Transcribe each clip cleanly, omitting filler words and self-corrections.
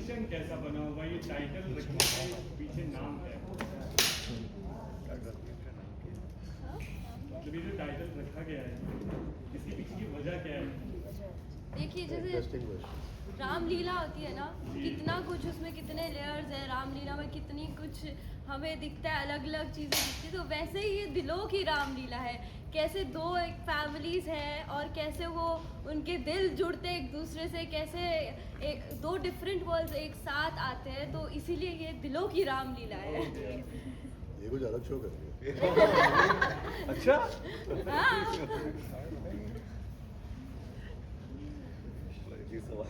Composition कैसा बना हुआ, ये टाइटल रखने के पीछे नाम है, मतलब ये जो टाइटल रखा गया है इसके पीछे की वजह क्या है? देखिए जैसे रामलीला होती है ना, कितना कुछ उसमें, कितने लेयर्स हैं रामलीला में, कितनी कुछ हमें दिखता है, अलग अलग चीज़ें दिखती है। तो वैसे ही ये दिलों की रामलीला है, कैसे दो एक फैमिलीज हैं और कैसे वो उनके दिल जुड़ते हैं एक दूसरे से, कैसे एक दो डिफरेंट वर्ल्ड्स एक साथ आते हैं। तो इसीलिए ये दिलों की रामलीला है। ये कुछ अलग शो कर रही है। अच्छा हाँ। जी सवाल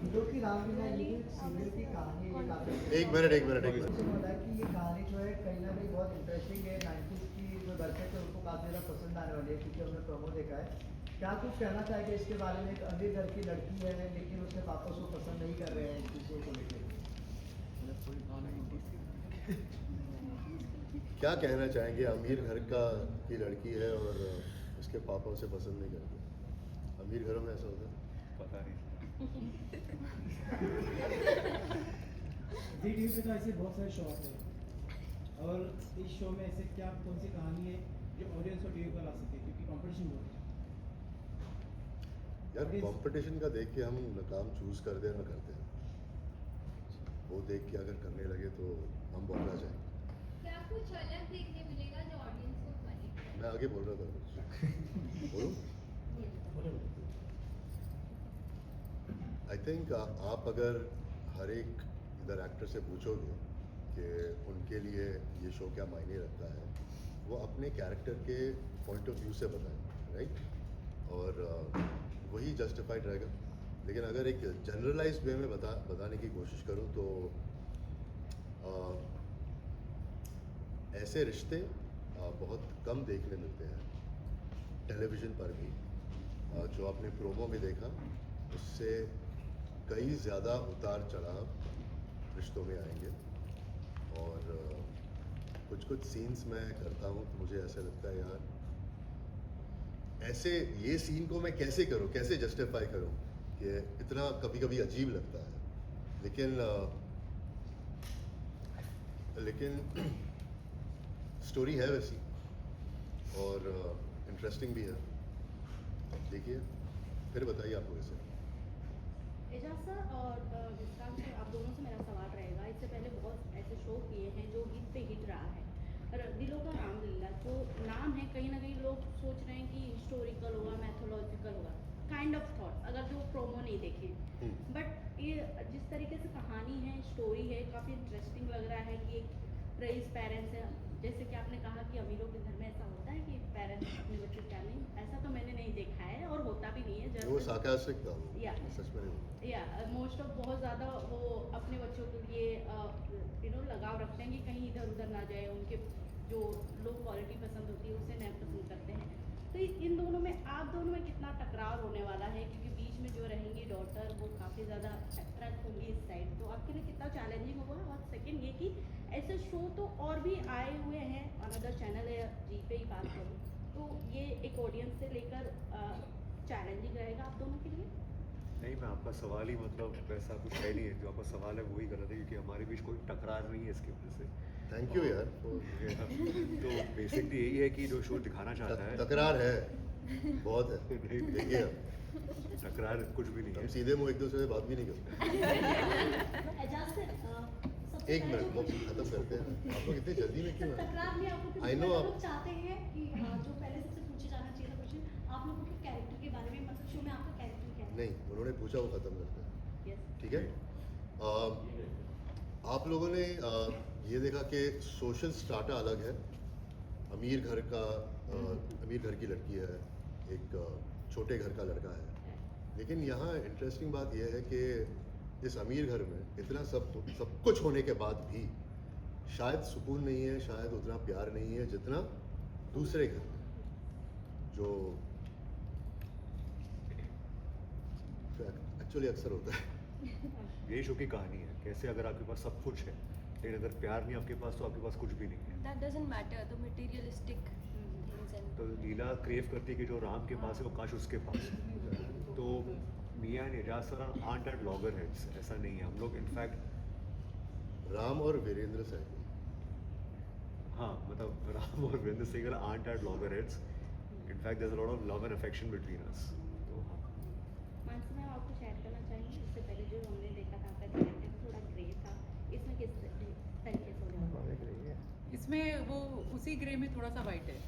दिलों की रामलीला ये सीरियल की कहानी है, ये काफी एक मिनट मुझे पता है कि ये कहानी जो है कहीं ना कहीं बहुत इंटरेस्टिंग है। 90s की जो दर्शक है उनको काफ़ी ज़्यादा पसंद आने वाली है, क्योंकि हमने प्रोमो देखा है। क्या कुछ कहना चाहेंगे इसके बारे में? एक अमीर घर की लड़की है लेकिन उसके पापा उसको पसंद नहीं कर रहे हैं इस चीज़ों को लेकर। क्या कहना चाहेंगे? अमीर घर की लड़की है और उसके पापा उसे पसंद नहीं करते। अमीर घरों में ऐसा होता है? पता नहीं। जी टीवी पे तो ऐसे बहुत सारे शो आते हैं, और इस शो में ऐसे क्या कौन सी कहानी है जो ऑडियंस को टीवी पर ला सके, क्योंकि कंपटीशन बहुत है। यार कंपटीशन का देख के हम काम चूज कर दे ना करते हैं, वो देख के अगर करने लगे तो हम बौखला जाएंगे। क्या कुछ अलग देखने मिलेगा जो ऑडियंस को फनी? मैं आगे बोल रहा था कुछ बोलो। आई थिंक आप अगर हर एक इधर एक्टर से पूछोगे कि उनके लिए ये शो क्या मायने रखता है, वो अपने कैरेक्टर के पॉइंट ऑफ व्यू से बताएं, राइट? और वही जस्टिफाइड रहेगा। लेकिन अगर एक जनरलाइज्ड वे में बताने की कोशिश करूं तो ऐसे रिश्ते बहुत कम देखने मिलते हैं टेलीविज़न पर भी। जो आपने प्रोमो में देखा उससे कई ज़्यादा उतार चढ़ाव रिश्तों में आएंगे। और कुछ कुछ सीन्स मैं करता हूँ तो मुझे ऐसा लगता है यार ऐसे ये सीन को मैं कैसे करूँ, कैसे जस्टिफाई करूँ, कि इतना कभी कभी अजीब लगता है। लेकिन स्टोरी है वैसी और इंटरेस्टिंग भी है। देखिए फिर बताइए आपको कैसे। एजाज सर और विक्रांत सर, आप दोनों से मेरा सवाल रहेगा। इससे पहले बहुत ऐसे शो किए हैं जो हिट पे हिट रहा है। दिलों का रामलीला जो नाम है, कहीं ना कहीं लोग सोच रहे हैं कि हिस्टोरिकल होगा, मैथोलॉजिकल होगा, काइंड ऑफ थॉट, अगर जो प्रोमो नहीं देखे। बट ये जिस तरीके से कहानी है, स्टोरी है, काफ़ी इंटरेस्टिंग लग रहा है कि एक रईस पेरेंट्स है, जैसे कि आपने कहा कि अमीरों के घर में ऐसा होता है कि पेरेंट्स अपने बच्चों क्या नहीं, ऐसा तो मैंने नहीं देखा है और होता भी नहीं है। वो सार्कास्टिक था, या सच में नहीं। या मोस्ट ऑफ बहुत ज़्यादा वो अपने बच्चों के लिए लगाव रखते हैं कि कहीं इधर उधर ना जाए, उनके जो लो क्वालिटी पसंद होती है उसे नहीं पसंद करते हैं। तो इन दोनों में, आप दोनों में कितना टकराव होने वाला है? क्योंकि बीच में जो रहेंगी डॉटर वो काफ़ी ज़्यादा अट्रैक्ट होंगी इस साइड, तो आपके लिए कितना चैलेंजिंग होगा? और सेकंड ये कि ऐसे शो तो और भी आए हुए हैं, अनदर चैनल है जी पे ही बात करूँ तो ये एक ऑडियंस से लेकर चैलेंजिंग रहेगा आप दोनों के लिए? नहीं, मैं आपका सवाल ही मतलब वैसा कुछ है नहीं है, जो आपका सवाल है वही गलत है, क्योंकि हमारे बीच कोई टकरार नहीं है इसकी वजह से। थैंक यू यार। तो बेसिकली यही है कि जो शो दिखाना चाहता है, तकरार है बहुत है। देखिए टकरार कुछ भी नहीं हम है। सीधे मुंह एक दूसरे से बात भी नहीं करते। एक मिनट वो खत्म करते हैं। आप लोग इतनी जल्दी में क्यों हैं? आई नो आप चाहते हैं कि जो पहले सबसे पूछे जाना चाहिए था क्वेश्चन, आप लोगों के कैरेक्टर के बारे में, मतलब शो में आपका कैरेक्टर क्या है? नहीं, उन्होंने पूछा वो खत्म करते हैं, ठीक है? आप लोगों ने ये देखा कि सोशल स्ट्राटा अलग है। अमीर घर की लड़की है, एक छोटे घर का लड़का है। लेकिन यहाँ इंटरेस्टिंग बात यह है कि इस अमीर घर में इतना सब कुछ होने के बाद भी शायद सुकून नहीं है, शायद उतना प्यार नहीं है जितना दूसरे घर में, जो एक्चुअली अक्सर होता है। यही शो की कहानी है, कैसे अगर आपके पास सब कुछ है लेकिन अगर प्यार नहीं आपके पास तो आपके पास कुछ भी नहीं है। That doesn't matter, the materialistic things 100%. तो लीला क्रेव करती है कि जो राम के पास है वो काश उसके पास हो। तो मियाँ and Ejaz sir are at loggerheads, ऐसा नहीं है। हम लोग इनफैक्ट राम और वीरेंद्र सहगल, हाँ मतलब राम और Virendra Sehgal are at loggerheads. In fact there is a lot of love and affection between us. तो हाँ, मानसी मैम, आप कुछ ऐड करना चाहेंगे? इससे पहले जो हमने देखा था आपका कैरेक्टर थोड़ा ग्रे था, इसमें किस तरीके से हो जाएगा? इसमें वो उसी ग्रे में थोड़ा सा वाइट है।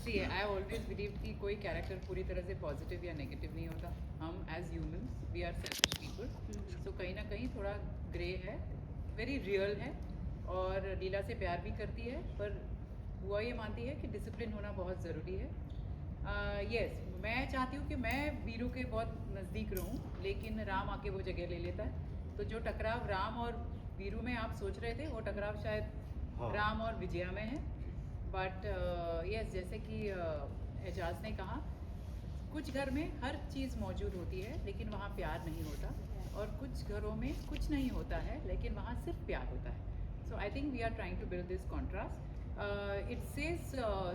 सी आई ऑलवेज बिलीव कि कोई कैरेक्टर पूरी तरह से पॉजिटिव या नेगेटिव नहीं होता। हम as humans we are selfish people, so कहीं ना कहीं थोड़ा ग्रे है, वेरी रियल है। और लीला से प्यार भी करती है, पर बुआ ये मानती है कि डिसिप्लिन होना बहुत ज़रूरी है। यस, मैं चाहती हूँ कि मैं वीरू के बहुत नज़दीक रहूँ, लेकिन राम आके वो जगह ले लेता है। तो जो टकराव राम और वीरू में आप सोच रहे थे, वो टकराव शायद हाँ। राम और विजया में है। बट यस, जैसे कि एजाज ने कहा, कुछ घर में हर चीज़ मौजूद होती है लेकिन वहाँ प्यार नहीं होता, और कुछ घरों में कुछ नहीं होता है लेकिन वहाँ सिर्फ प्यार होता है। So I think we are trying to build this contrast. It says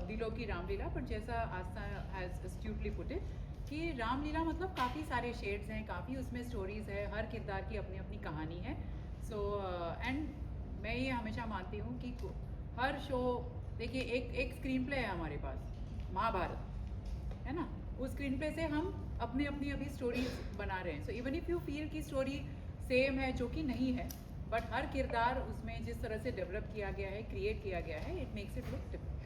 दिलों की रामलीला, पर जैसा Aastha has astutely put it कि रामलीला मतलब काफ़ी सारे शेड्स हैं, काफ़ी उसमें स्टोरीज़ है, हर किरदार की अपनी अपनी कहानी है। सो एंड मैं ये हमेशा मानती हूँ कि हर शो, देखिए एक स्क्रीन प्ले है हमारे पास, महाभारत है ना, उस स्क्रीन प्ले से हम अपनी अपनी अभी स्टोरीज बना रहे हैं। So even if you feel कि स्टोरी सेम है, जो कि नहीं है, बट हर किरदार उसमें जिस तरह से डेवलप किया गया है, क्रिएट किया गया है, it makes it look different.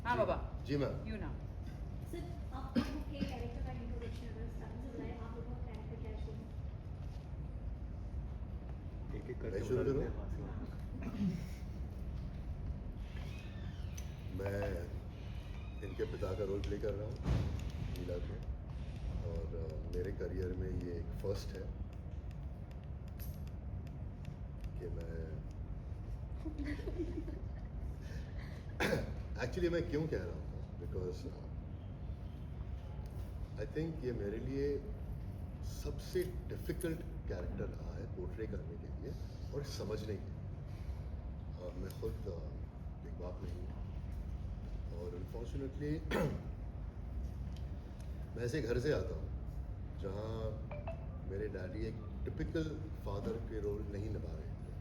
हाँ बाबा, जी मैम। You now. सर, आप लोगों के कैरेक्टर का इंट्रोडक्शन अगर स्टार्टिंग से बताएं, आप लोगों का कैरेक्टर क्या है? एक एक मैं करके शुरू बता देते करूँ? हैं वहाँ से। मैं इनके पिता का रोल प्ले कर रहा हूँ, लीला के, और मेरे करियर में ये एक फर्स्ट है कि मैं एक्चुअली मैं क्यों कह रहा हूँ, बिकॉज आई थिंक ये मेरे लिए सबसे डिफ़िकल्ट कैरेक्टर रहा है पोर्ट्रे करने के लिए और समझने के लिए। मैं खुद एक बाप नहीं हूँ, और अनफॉर्चुनेटली मैं ऐसे घर से आता हूँ जहाँ मेरे डैडी एक टिपिकल फादर के रोल नहीं निभा रहे थे,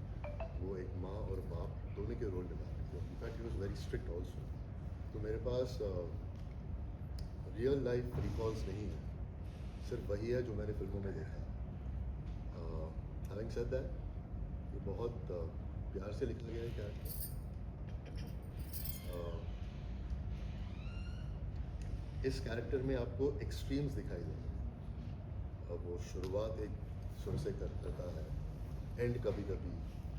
वो एक माँ और बाप दोनों के रोल निभा रहे थे। In fact he was very strict also. तो मेरे पास रियल लाइफ रिकॉल्स नहीं है, सिर्फ वही है जो मैंने फिल्मों में देखा। हैविंग सेड दैट, ये बहुत प्यार से लिखा गया है कैरेक्टर। इस कैरेक्टर में आपको एक्सट्रीम्स दिखाई देंगे। अब वो शुरुआत एक सुर से करता है, एंड कभी कभी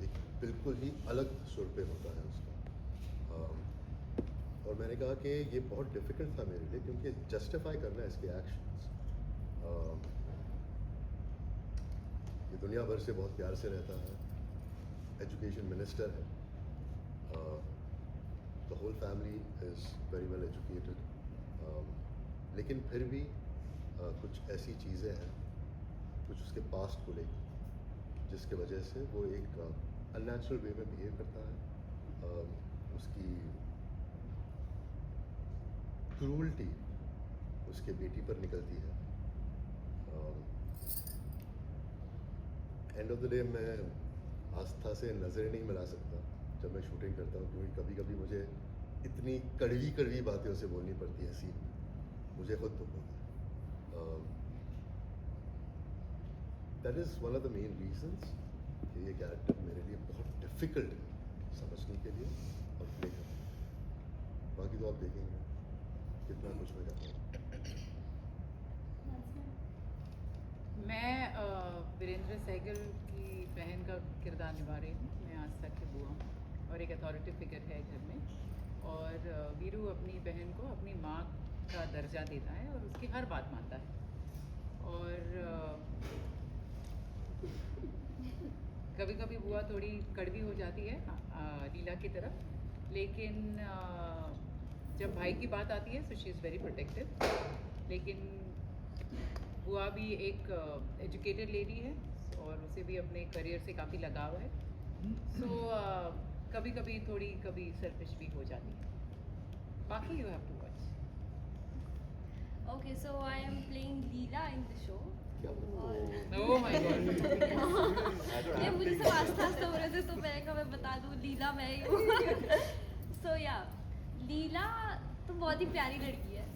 एक बिल्कुल ही अलग सुर पे होता है उसका। और मैंने कहा कि ये बहुत डिफ़िकल्ट था मेरे लिए, क्योंकि जस्टिफाई करना है इसके एक्शंस। ये दुनिया भर से बहुत प्यार से रहता है, एजुकेशन मिनिस्टर है, the whole family is very well educated, लेकिन फिर भी कुछ ऐसी चीज़ें हैं, कुछ उसके पास्ट को लेकर, जिसके वजह से वो एक अननेचुरल वे में बिहेव करता है। उसकी क्रूरटी उसके बेटी पर निकलती है। एंड ऑफ द डे मैं आस्था से नज़रें नहीं मिला सकता जब मैं शूटिंग करता हूँ, क्योंकि कभी कभी मुझे इतनी कड़वी कड़वी बातें उसे बोलनी पड़ती है सीन में, मुझे खुद दुख होता है। That is one of the main reasons कि ये कैरेक्टर मेरे लिए बहुत डिफ़िकल्ट है समझने के लिए और प्ले करने के लिए। बाकी तो आप देखेंगे कितना कुछ हो जाता है। मैं वीरेंद्र सहगल की बहन का किरदार निभा रही हूँ। मैं आज तक की बुआ हूँ और एक अथॉरिटी फिगर है घर में। और वीरू अपनी बहन को अपनी माँ का दर्जा देता है और उसकी हर बात मानता है। और कभी कभी बुआ थोड़ी कड़वी हो जाती है लीला की तरफ, लेकिन जब भाई की बात आती है so she is very protective. लेकिन बुआ भी एक एजुकेटेड लेडी है और उसे भी अपने करियर से काफ़ी लगाव है। सो कभी कभी थोड़ी कभी सेल्फिश भी हो जाती है. बाकी you have to watch. Okay, so I am playing Leela in the show. Oh my God. ये मुझे सब आस्ता आस्ता हो रहे थे तो मैं कहा मैं बता दूँ लीला मैं ही हूँ. So yeah, लीला तो बहुत ही प्यारी लड़की है.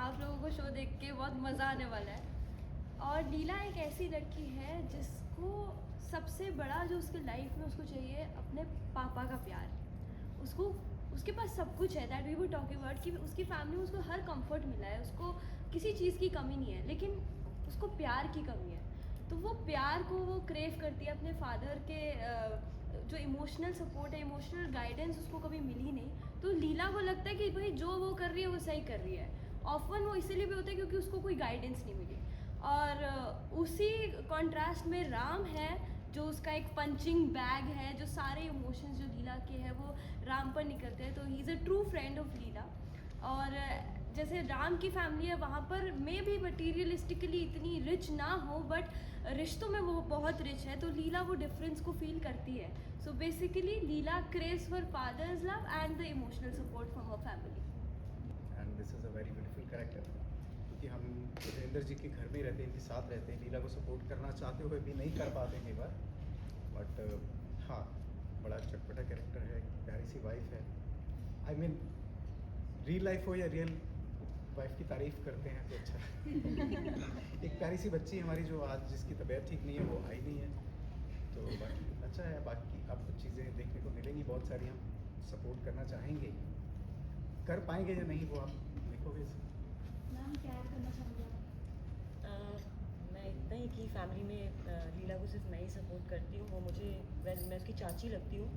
आप लोगों को शो देख के बहुत मज़ा आने वाला है. और लीला एक ऐसी लड़की है जिसको सबसे बड़ा जो उसके लाइफ में उसको चाहिए अपने पापा का प्यार. उसको उसके पास सब कुछ है. That we were talking about कि उसकी फैमिली में उसको हर कंफर्ट मिला है. उसको किसी चीज़ की कमी नहीं है, लेकिन उसको प्यार की कमी है. तो वो प्यार को वो क्रेव करती है अपने फादर के. जो इमोशनल सपोर्ट है, इमोशनल गाइडेंस उसको कभी मिली नहीं. तो लीला को लगता है कि भाई जो वो कर रही है वो सही कर रही है. ऑफन वो इसीलिए भी होता है क्योंकि उसको कोई गाइडेंस नहीं मिली. और उसी कॉन्ट्रास्ट में राम है जो उसका एक पंचिंग बैग है. जो सारे इमोशंस जो लीला के हैं वो राम पर निकलते हैं. तो he is a true friend of Leela. और जैसे राम की फैमिली है वहाँ पर मे भी मटीरियलिस्टिकली इतनी रिच ना हो, बट रिश्तों में वो बहुत रिच है. तो लीला वो डिफरेंस को फील करती है. So basically Leela craves for father's love and the emotional support for her family. And this is a very beautiful character, क्योंकि हम जितेंद्र जी के घर में रहते हैं, इनके साथ रहते हैं. लीला को सपोर्ट करना चाहते हुए भी नहीं कर पाते कई बार. बट हाँ, बड़ा चटपटा कैरेक्टर है. प्यारी सी वाइफ है. आई मीन रियल लाइफ हो या रियल वाइफ की तारीफ करते हैं तो अच्छा. एक प्यारी सी बच्ची हमारी जो आज जिसकी तबीयत ठीक नहीं है वो आई नहीं है. तो बाकी अच्छा है. बाकी आपको चीज़ें देखने को मिलेंगी बहुत सारी. हम सपोर्ट करना चाहेंगे, कर पाएंगे या नहीं वो आप देखोगे. मैम क्या ऐड करना चाहूँगी आप? मैं इतना ही कि फैमिली में लीला को सिर्फ मैं ही सपोर्ट करती हूँ. वो मुझे मैं उसकी चाची लगती हूँ,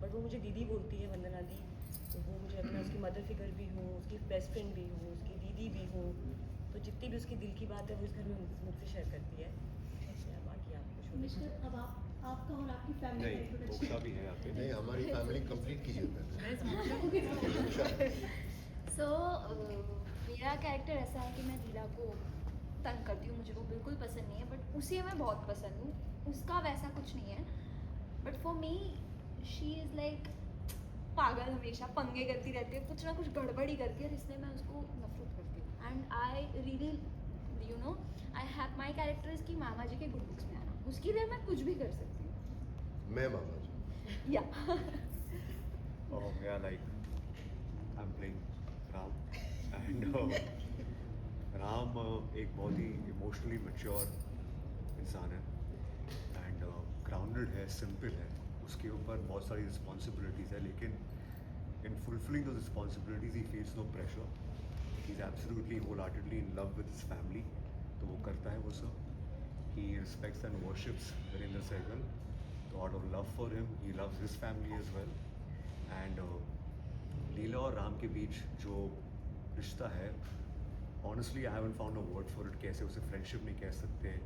बट वो मुझे दीदी बोलती है, वंदना दी. तो वो मुझे अपना उसकी मदर फिगर भी हूँ, उसकी बेस्ट फ्रेंड भी हूँ, उसकी दीदी भी हूँ. तो जितनी भी उसकी दिल की बात है वो इस घर में मुझसे शेयर करती है. बाकी आप कुछ मिस्टर, अब आपका और आपकी फैमिली नहीं, का मोक्षा भी है यहाँ पे. नहीं, हमारी फैमिली कंप्लीट कीजिए. सो मेरा कैरेक्टर ऐसा है कि मैं लीला को तंग करती हूँ. मुझे वो बिल्कुल पसंद नहीं है, बट उसे मैं बहुत पसंद हूँ. उसका वैसा कुछ नहीं है. But for me she is like पागल. हमेशा पंगे करती रहती है, कुछ ना कुछ गड़बड़ी करती है, इसलिए मैं उसको नफरत करती हूँ. And I really you know I have my character is कि मामा जी के गुड बुक्स में आना. उसके लिए मैं कुछ भी कर सकती हूँ. मैं मामा जी. या Oh, yeah, like I'm playing Ram, and Ram एक बहुत ही इमोशनली मैच्योर इंसान है. एंड ग्राउंडेड है, सिंपल है. उसके ऊपर बहुत सारी रिस्पॉन्सिबिलिटीज़ है, लेकिन in fulfilling those responsibilities he feels no pressure. He is absolutely wholeheartedly in love with his family. तो वो करता है वो सब. He respects and worships Virendra Sehgal. तो out of love for him he loves his family as well. And Leela और राम के बीच जो रिश्ता है, honestly I haven't found a word for it. कैसे उसे फ्रेंडशिप नहीं कह सकते,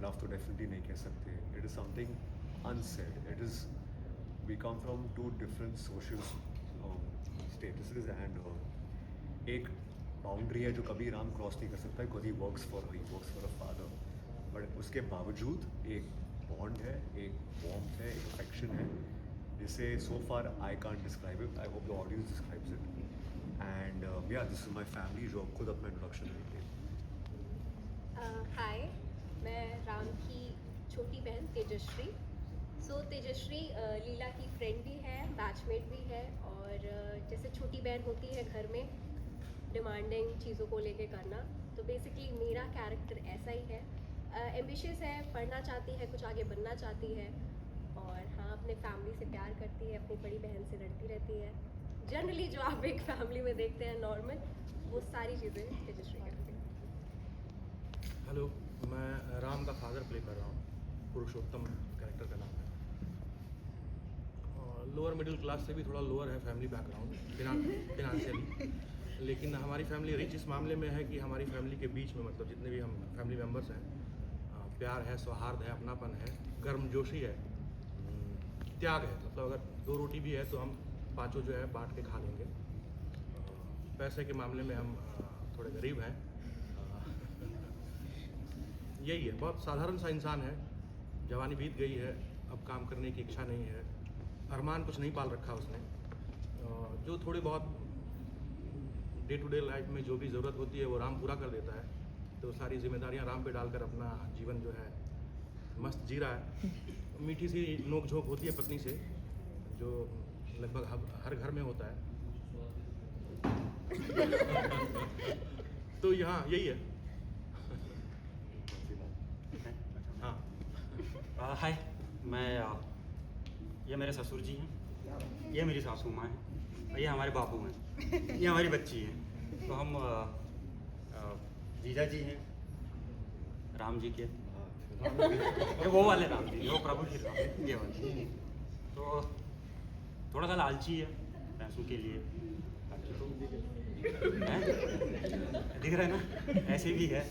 लव तो डेफिनेटली नहीं कह सकते. It is something unsaid. It is, we come from two different social statuses, and एक बाउंड्री है जो कभी राम क्रॉस नहीं कर सकता, because he works for a father. But उसके बावजूद एक बॉन्ड है, एक वार्मथ है, एक अफेक्शन है, जिसे so far I can't describe it. I hope the audience describes it. And yeah this is my family, जो खुद अपना इंट्रोडक्शन देते हैं. हाय, मैं राम की छोटी बहन तेजश्री. सो तेजश्री लीला की फ्रेंड भी है, बैचमेट भी है. और जैसे छोटी बहन होती है घर में, डिमांडिंग चीज़ों को लेके करना, तो बेसिकली मेरा कैरेक्टर ऐसा ही है. एम्बिशियस है, पढ़ना चाहती है, कुछ आगे बनना चाहती है. और हाँ, अपने फैमिली से प्यार करती है, अपनी बड़ी बहन से लड़ती रहती है. जनरली जो आप एक फैमिली में देखते हैं नॉर्मल, वो सारी चीज़ें तेजश्री करती है. हेलो, मैं राम का फादर प्ले कर रहा हूँ. पुरुषोत्तम कैरेक्टर का नाम है. लोअर मिडिल क्लास से भी थोड़ा लोअर है फैमिली बैकग्राउंड फिनांशियली. लेकिन हमारी फैमिली रिच इस मामले में है कि हमारी फैमिली के बीच में, मतलब जितने भी हम फैमिली मेम्बर्स हैं, प्यार है, सौहार्द है, अपनापन है, गर्मजोशी है, त्याग है. मतलब अगर 2 रोटी भी है तो हम पांचों जो है बांट के खा लेंगे. पैसे के मामले में हम थोड़े गरीब हैं. यही है, बहुत साधारण सा इंसान है. जवानी बीत गई है, अब काम करने की इच्छा नहीं है. अरमान कुछ नहीं पाल रखा उसने। जो थोड़े बहुत डे टू डे लाइफ में जो भी ज़रूरत होती है वो राम पूरा कर देता है। तो सारी जिम्मेदारियां राम पे डालकर अपना जीवन जो है मस्त जी रहा है। मीठी सी नोक झोंक होती है पत्नी से, जो लगभग हर घर में होता है। तो यहाँ यही है। हाँ, हाय, मैं ये मेरे ससुर जी हैं, ये मेरी सासू माँ हैं, और ये हमारे बापू हैं, ये हमारी बच्ची है। तो हम जीजा जी हैं राम जी के, ये वो वाले राम जी, वो प्रभु श्री राम, ये वाले। तो थोड़ा सा लालची है पैसों के लिए, बाकी तो दिख रहा है ना, ऐसे भी है,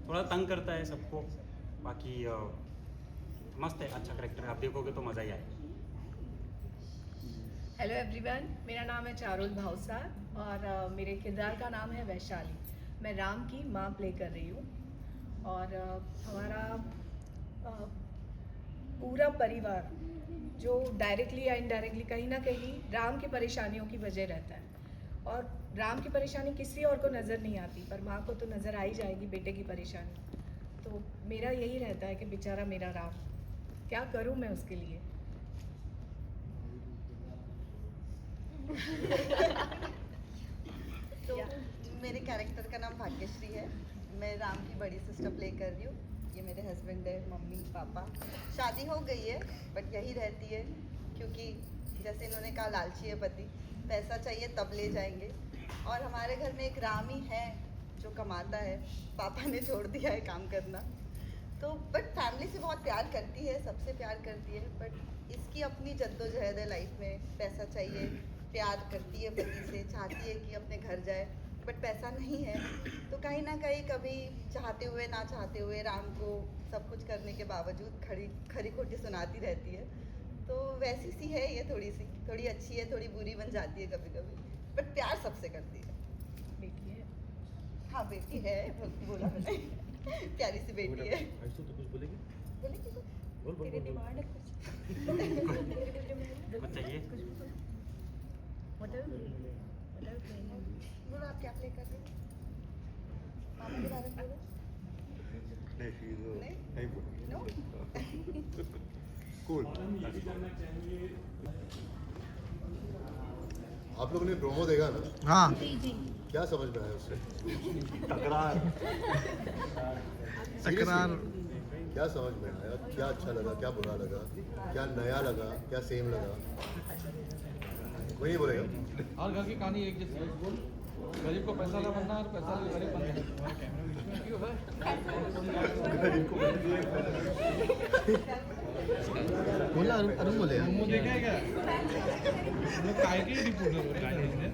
थोड़ा तंग करता है सबको। बाकी मस्त है, अच्छा करेक्टर है, आप देखोगे तो मज़ा ही आएगा। हेलो एवरीवन, मेरा नाम है चारुल भावसार और मेरे किरदार का नाम है वैशाली। मैं राम की माँ प्ले कर रही हूँ और हमारा पूरा परिवार जो डायरेक्टली या इनडायरेक्टली कहीं ना कहीं राम की परेशानियों की वजह रहता है। और राम की परेशानी किसी और को नज़र नहीं आती, पर माँ को तो नज़र आ ही जाएगी बेटे की परेशानी। तो मेरा यही रहता है कि बेचारा मेरा राम, क्या करूँ मैं उसके लिए। तो मेरे कैरेक्टर का नाम भाग्यश्री है। मैं राम की बड़ी सिस्टर प्ले कर रही हूँ। ये मेरे हस्बैंड है, मम्मी पापा। शादी हो गई है बट यही रहती है, क्योंकि जैसे इन्होंने कहा लालची है पति, पैसा चाहिए तब ले जाएंगे। और हमारे घर में एक राम ही है जो कमाता है, पापा ने छोड़ दिया है काम करना। तो बट फैमिली से बहुत प्यार करती है, सबसे प्यार करती है, बट इसकी अपनी जद्दोजहद है लाइफ में। पैसा चाहिए, प्यार करती है पति से, चाहती है कि अपने घर जाए, बट पैसा नहीं है। तो कहीं ना कहीं कभी चाहते हुए ना चाहते हुए राम को सब कुछ करने के बावजूद खरी खोटी सुनाती रहती है। तो वैसी सी है ये, थोड़ी अच्छी है, थोड़ी बुरी बन जाती है कभी कभी, बट प्यार सबसे करती है। बेटी है? हाँ बेटी है, बोला मैंने, प्यारी सी बेटी है। तो कुछ बोलेगी? बोलेगी तेरे डिमांड है कुछ? बताइए। बोलो आप क्या प्ले कर रहे हो? मामा के बारे में बोलो। नहीं बोलो। नो? कूल। आप लोगों ने प्रोमो देखा ना? हाँ। क्या समझ में आया उससे? तकरार। क्या समझ में आया? क्या अच्छा लगा, क्या बुरा लगा, क्या नया लगा, क्या सेम लगा? कोई नहीं बोलेगा। और घर की कहानी एक जैसी है, गरीब को पैसा ना बनना और पैसा गरीब बनना। क्यों है? बोला अरुण बोले। प्रोमो देखा है क्या? काय की रिपोर्ट है?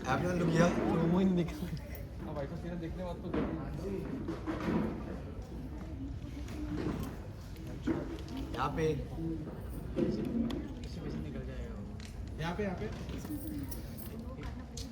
आपने लोग यह प्रोमो ही नहीं देखा। अब ऐसा सीन देखने बाद तो यहाँ पे निकल जाएगा। यहाँ पे